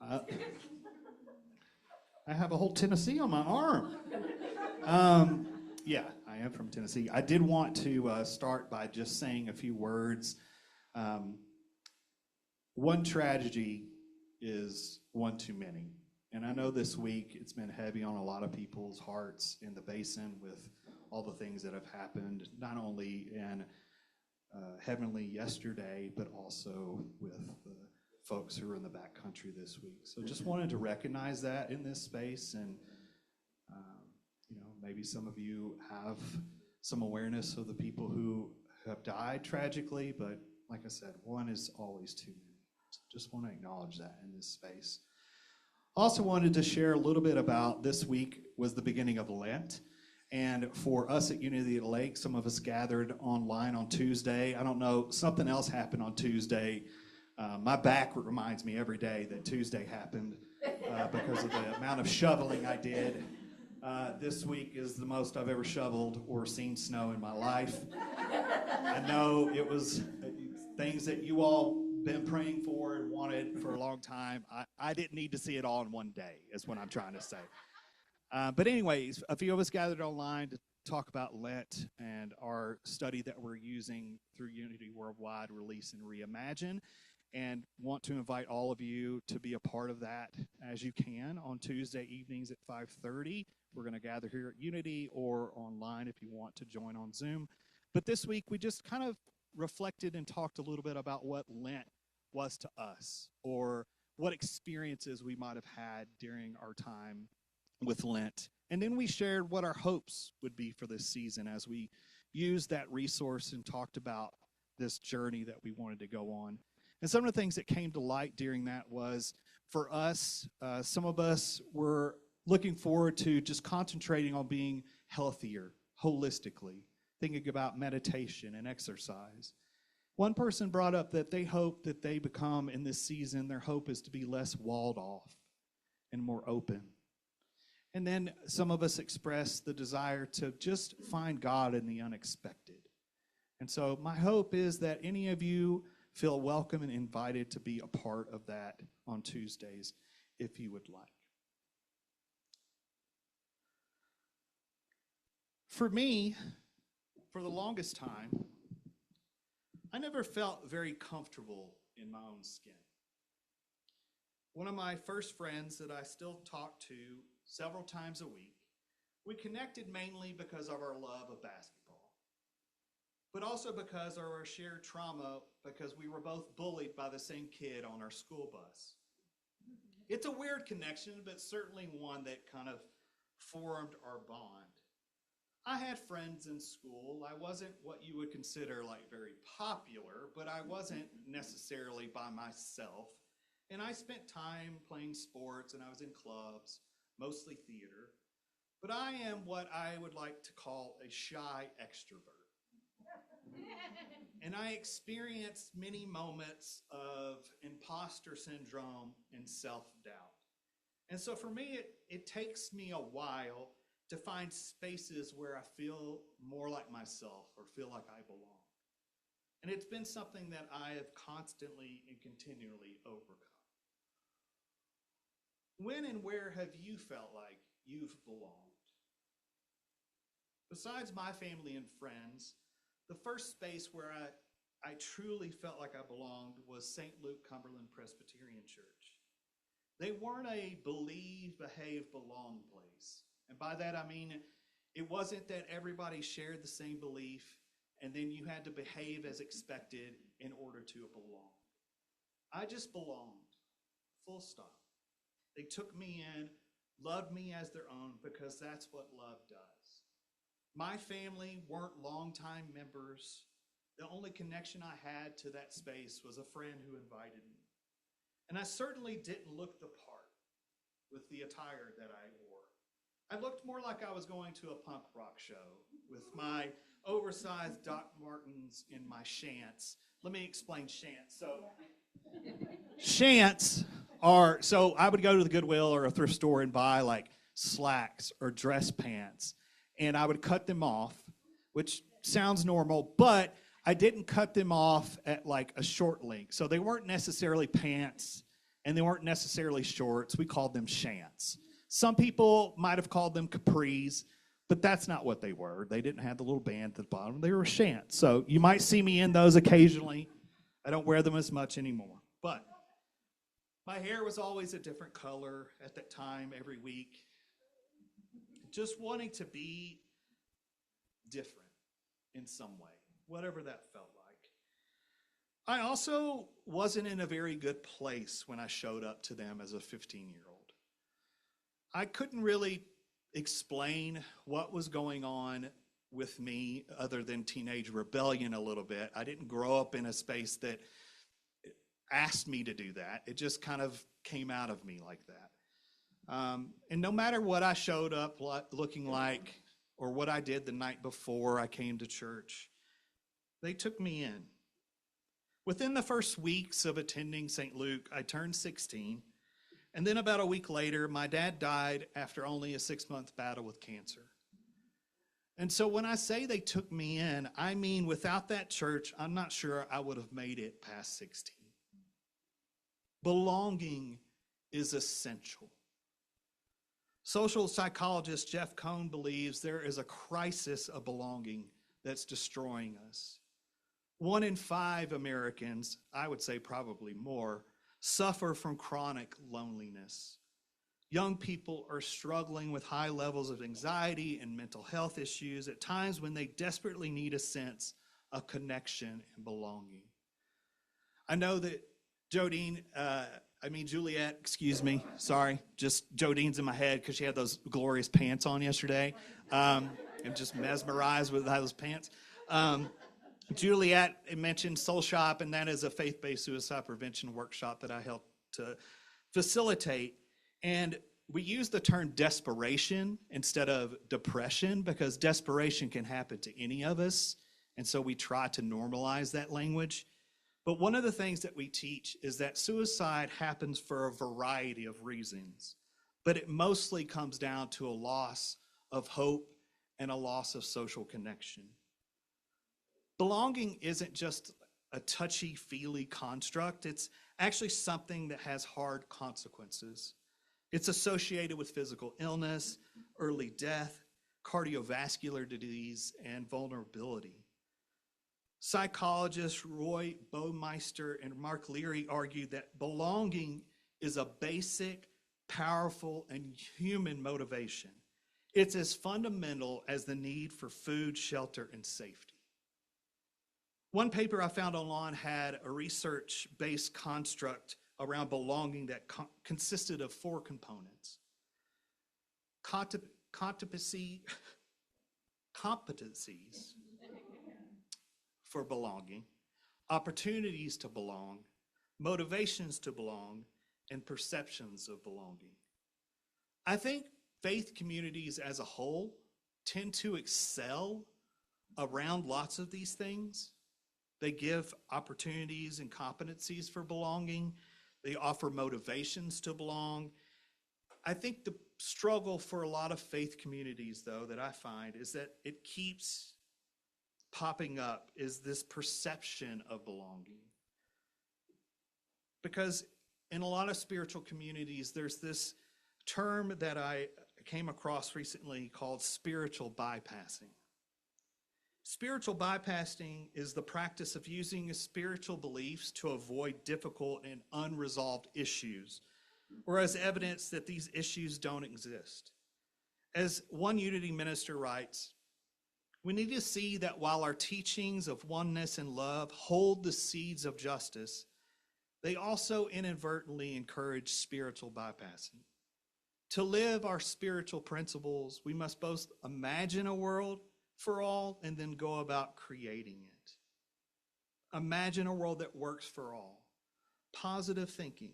Uh, I have a whole Tennessee on my arm. Yeah, I am from Tennessee. I did want to start by just saying a few words. Um, One tragedy is one too many. And I know this week it's been heavy on a lot of people's hearts in the basin with all the things that have happened, not only in Heavenly yesterday, but also with the folks who are in the backcountry this week. So just wanted to recognize that in this space, and um, maybe some of you have some awareness of the people who have died tragically, but like I said, one is always too many. So just want to acknowledge that in this space. Also wanted to share a little bit about this week was the beginning of Lent. And for us at Unity at Lake, some of us gathered online on Tuesday. I don't know, something else happened on Tuesday. My back reminds me every day that Tuesday happened because of the amount of shoveling I did. This week is the most I've ever shoveled or seen snow in my life. I know it was things that you all been praying for and wanted for a long time. I didn't need to see it all in one day, is what I'm trying to say. But anyways, a few of us gathered online to talk about Lent and our study that we're using through Unity Worldwide, Release and Reimagine, and want to invite all of you to be a part of that as you can on Tuesday evenings at 5:30. We're going to gather here at Unity or online if you want to join on Zoom. But this week we just kind of reflected and talked a little bit about what Lent was to us, or what experiences we might have had during our time with Lent. And then we shared what our hopes would be for this season as we used that resource and talked about this journey that we wanted to go on. And some of the things that came to light during that was, for us, some of us were looking forward to just concentrating on being healthier, holistically, thinking about meditation and exercise. One person brought up that they hope that they become, in this season, their hope is to be less walled off and more open. And then some of us expressed the desire to just find God in the unexpected. And so my hope is that any of you feel welcome and invited to be a part of that on Tuesdays, if you would like. For me, for the longest time, I never felt very comfortable in my own skin. One of my first friends that I still talk to several times a week, we connected mainly because of our love of basketball, but also because of our shared trauma, because we were both bullied by the same kid on our school bus. It's a weird connection, but certainly one that kind of formed our bond. I had friends in school. I wasn't what you would consider like very popular, but I wasn't necessarily by myself. And I spent time playing sports, and I was in clubs, mostly theater. But I am what I would like to call a shy extrovert. And I experienced many moments of imposter syndrome and self-doubt. And so for me, it takes me a while to find spaces where I feel more like myself or feel like I belong. And it's been something that I have constantly and continually overcome. When and where have you felt like you've belonged? Besides my family and friends, the first space where I truly felt like I belonged was St. Luke Cumberland Presbyterian Church. They weren't a believe, behave, belong place. And by that I mean, it wasn't that everybody shared the same belief and then you had to behave as expected in order to belong. I just belonged, full stop. They took me in, loved me as their own, because that's what love does. My family weren't longtime members. The only connection I had to that space was a friend who invited me. And I certainly didn't look the part with the attire that I wore. I looked more like I was going to a punk rock show with my oversized Doc Martens and my shants. Let me explain shants. So, shants so I would go to the Goodwill or a thrift store and buy like slacks or dress pants, and I would cut them off, which sounds normal, but I didn't cut them off at like a short length. So they weren't necessarily pants and they weren't necessarily shorts. We called them shants. Some people might have called them capris, but that's not what they were. They didn't have the little band at the bottom. They were shants. So you might see me in those occasionally. I don't wear them as much anymore. But my hair was always a different color at that time every week. Just wanting to be different in some way, whatever that felt like. I also wasn't in a very good place when I showed up to them as a 15-year-old. I couldn't really explain what was going on with me other than teenage rebellion a little bit. I didn't grow up in a space that asked me to do that. It just kind of came out of me like that. And no matter what I showed up looking like or what I did the night before I came to church, they took me in. Within the first weeks of attending St. Luke, I turned 16. And then about a week later, my dad died after only a 6-month battle with cancer. And so when I say they took me in, I mean without that church, I'm not sure I would have made it past 16. Belonging is essential. Social psychologist Jeff Cohn believes there is a crisis of belonging that's destroying us. 1 in 5 Americans, I would say probably more, suffer from chronic loneliness. Young people are struggling with high levels of anxiety and mental health issues at times when they desperately need a sense of connection and belonging. I know that Juliet, just Jodine's in my head because she had those glorious pants on yesterday. I'm just mesmerized with those pants. Juliet mentioned Soul Shop, and that is a faith-based suicide prevention workshop that I helped to facilitate. And we use the term desperation instead of depression because desperation can happen to any of us. And so we try to normalize that language. But one of the things that we teach is that suicide happens for a variety of reasons, but it mostly comes down to a loss of hope and a loss of social connection. Belonging isn't just a touchy-feely construct. It's actually something that has hard consequences. It's associated with physical illness, early death, cardiovascular disease, and vulnerability. Psychologists Roy Baumeister and Mark Leary argued that belonging is a basic, powerful, and human motivation. It's as fundamental as the need for food, shelter, and safety. One paper I found online had a research-based construct around belonging that consisted of 4 components. Competencies for belonging, opportunities to belong, motivations to belong, and perceptions of belonging. I think faith communities as a whole tend to excel around lots of these things. They give opportunities and competencies for belonging. They offer motivations to belong. I think the struggle for a lot of faith communities, though, that I find is that it keeps popping up is this perception of belonging. Because in a lot of spiritual communities, there's this term that I came across recently called spiritual bypassing. Spiritual bypassing is the practice of using spiritual beliefs to avoid difficult and unresolved issues, or as evidence that these issues don't exist. As one Unity minister writes, we need to see that while our teachings of oneness and love hold the seeds of justice, they also inadvertently encourage spiritual bypassing. To live our spiritual principles, we must both imagine a world for all and then go about creating it. Imagine a world that works for all. Positive thinking,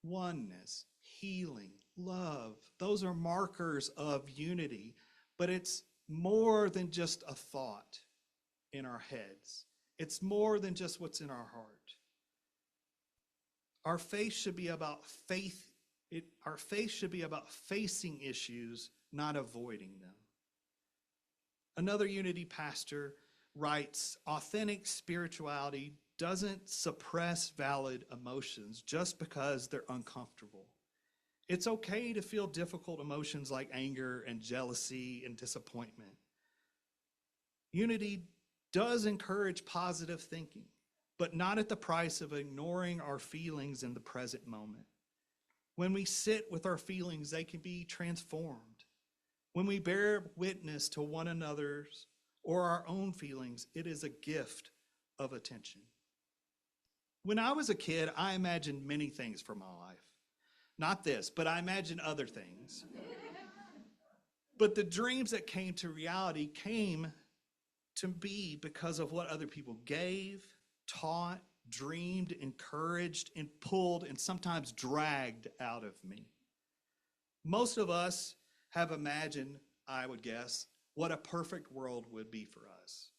oneness, healing, love. Those are markers of unity, but it's more than just a thought in our heads. It's more than just what's in our heart. Our faith should be about our faith should be about facing issues, not avoiding them. Another Unity pastor writes, authentic spirituality doesn't suppress valid emotions just because they're uncomfortable. It's okay to feel difficult emotions like anger and jealousy and disappointment. Unity does encourage positive thinking, but not at the price of ignoring our feelings in the present moment. When we sit with our feelings, they can be transformed. When we bear witness to one another's or our own feelings, it is a gift of attention. When I was a kid, I imagined many things for my life. Not this, but I imagined other things. But the dreams that came to reality came to be because of what other people gave, taught, dreamed, encouraged, and pulled, and sometimes dragged out of me. Most of us have imagined, I would guess, what a perfect world would be for us.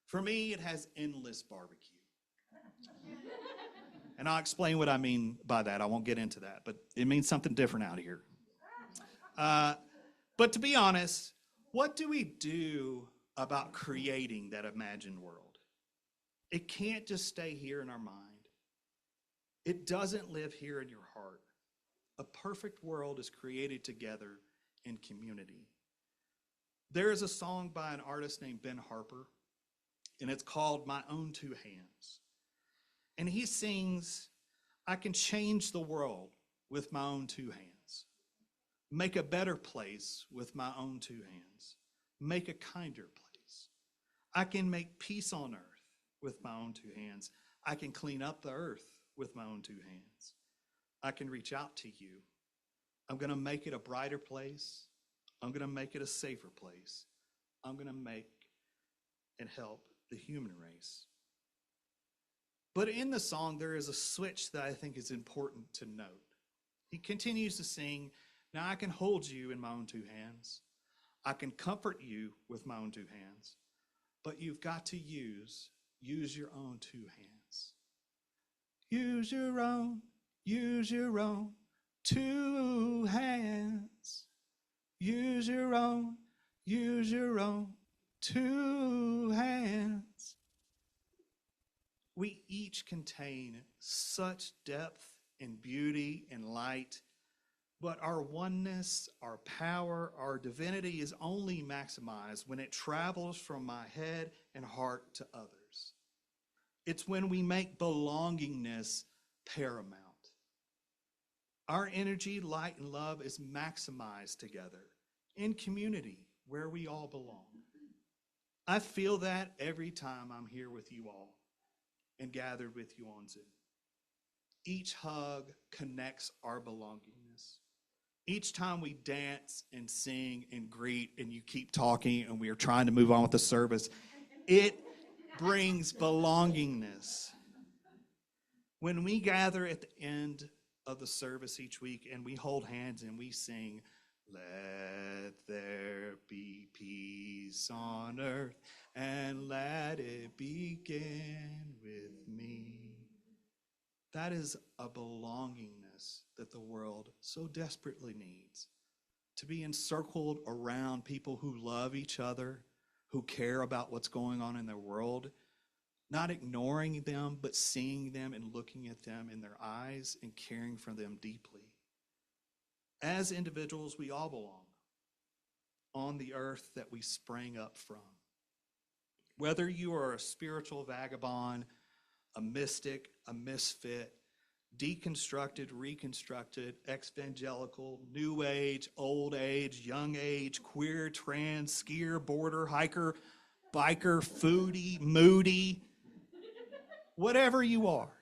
For me, it has endless barbecue. And I'll explain what I mean by that. I won't get into that, but it means something different out here. But to be honest, what do we do about creating that imagined world? It can't just stay here in our mind. It doesn't live here in your heart. A perfect world is created together in community. There is a song by an artist named Ben Harper, and it's called My Own Two Hands. And he sings, I can change the world with my own two hands, make a better place with my own two hands, make a kinder place. I can make peace on earth with my own two hands. I can clean up the earth with my own two hands. I can reach out to you. I'm going to make it a brighter place. I'm going to make it a safer place. I'm going to make and help the human race. But in the song, there is a switch that I think is important to note. He continues to sing, now I can hold you in my own two hands. I can comfort you with my own two hands. But you've got to use your own two hands. Use your own two hands. Use your own two hands. We each contain such depth and beauty and light, but our oneness, our power, our divinity is only maximized when it travels from my head and heart to others. It's when we make belongingness paramount. Our energy, light, and love is maximized together in community where we all belong. I feel that every time I'm here with you all and gathered with you on Zoom. Each hug connects our belongingness. Each time we dance and sing and greet and you keep talking and we are trying to move on with the service, it brings belongingness. When we gather at the end of the service each week and we hold hands and we sing, let there be peace on earth and let it begin with me. That is a belongingness that the world so desperately needs. To be encircled around people who love each other, who care about what's going on in their world, not ignoring them, but seeing them and looking at them in their eyes and caring for them deeply. As individuals, we all belong on the earth that we sprang up from. Whether you are a spiritual vagabond, a mystic, a misfit, deconstructed, reconstructed, evangelical, new age, old age, young age, queer, trans, skier, border, hiker, biker, foodie, moody, whatever you are,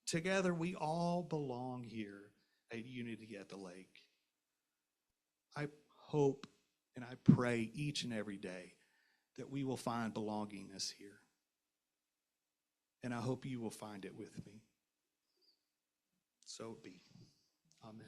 together we all belong here at Unity at the Lake. I hope and I pray each and every day that we will find belongingness here. And I hope you will find it with me. So be. Amen.